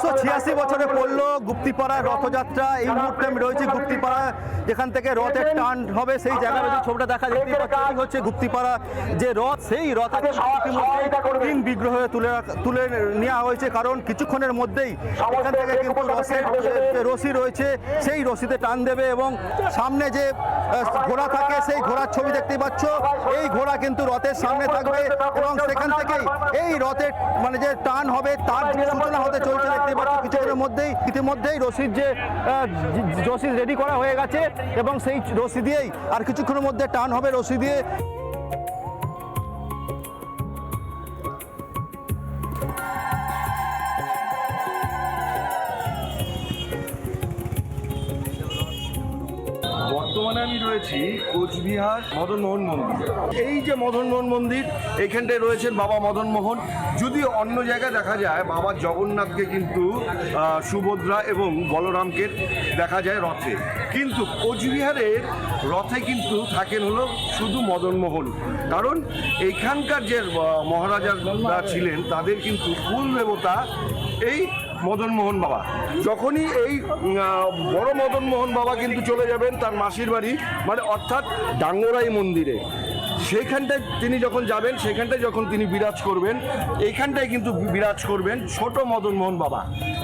286 বছরে পড়লো গুপ্তিপাড়ার রথযাত্রা। এই মুহূর্তে আমি রয়েছি গুপ্তিপাড়া, যেখান থেকে রথের টান হবে সেই জায়গায় যে ছবিটা দেখা দেখতে পাচ্ছি হচ্ছে গুপ্তিপাড়া যে রথ, সেই রথ তিন বিগ্রহে তুলে নেওয়া হয়েছে, কারণ কিছুক্ষণের মধ্যেই এখান থেকে কিন্তু রশি রয়েছে সেই রশিতে টান দেবে এবং সামনে যে ঘোড়া থাকে সেই ঘোড়ার ছবি দেখতে পাচ্ছ, এই ঘোড়া কিন্তু রথের সামনে থাকবে এবং সেখান থেকেই এই রথের মানে যে টান হবে তার সূচনা হতে চলছে দেখতে পাচ্ছি। কিছুক্ষণের মধ্যেই ইতিমধ্যেই রশির যে রশি রেডি করা হয়ে গেছে এবং সেই রশি দিয়েই আর কিছুক্ষণের মধ্যে টান হবে রশি দিয়ে। বর্তমানে আমি রয়েছি কোচবিহার মদনমোহন মন্দির। এই যে মদনমোহন মন্দির, এইখানটায় রয়েছেন বাবা মদনমোহন। যদি অন্য জায়গায় দেখা যায় বাবা জগন্নাথকে কিন্তু সুভদ্রা এবং বলরামকে দেখা যায় রথে, কিন্তু কোচবিহারের রথে কিন্তু থাকেন হলো শুধু মদনমোহন। কারণ এইখানকার যে মহারাজারা ছিলেন তাদের কিন্তু কুল দেবতা এই মদনমোহন বাবা। যখনই এই বড় মদনমোহন বাবা কিন্তু চলে যাবেন তার মাসির বাড়ি, মানে অর্থাৎ ডাঙ্গরাই মন্দিরে, সেইখানটায় তিনি যখন যাবেন সেখানটায় যখন তিনি বিরাজ করবেন, এইখানটায় কিন্তু বিরাজ করবেন ছোট মদনমোহন বাবা।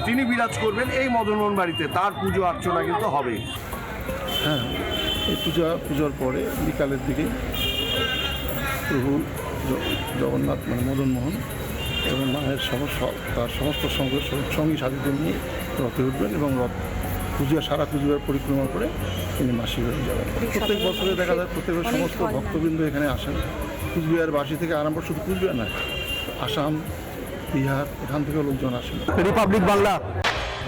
তিনি বিরাজ করবেন এই মদনমোহন বাড়িতে, তার পুজো অর্চনা কিন্তু হবে। হ্যাঁ, এই পুজোর পরে বিকালের দিকে প্রভু জগন্নাথ মানে মদনমোহন এবং মায়ের তার সমস্ত সঙ্গী সাথীদের নিয়ে রথে উঠবেন এবং রথ সারা কুচবিহার পরিক্রমা করে তিনি মাসির বাড়ি যাবেন। প্রত্যেক বছরে দেখা যায় প্রত্যেক সমস্ত ভক্তবৃন্দ এখানে আসেন। কুচবিহারবাসী থেকে আরম্ভ, শুধু কুচবিহার নয়, আসাম, বিহার, এখান থেকেও লোকজন আসেন। রিপাবলিক বাংলা।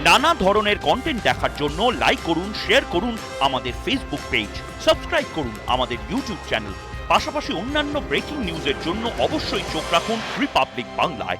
নানা ধরনের কন্টেন্ট দেখার জন্য লাইক করুন, শেয়ার করুন আমাদের ফেসবুক পেজ, সাবস্ক্রাইব করুন আমাদের ইউটিউব চ্যানেল। পাশাপাশি অন্যান্য ব্রেকিং নিউজের জন্য অবশ্যই চোখ রাখুন রিপাবলিক বাংলায়।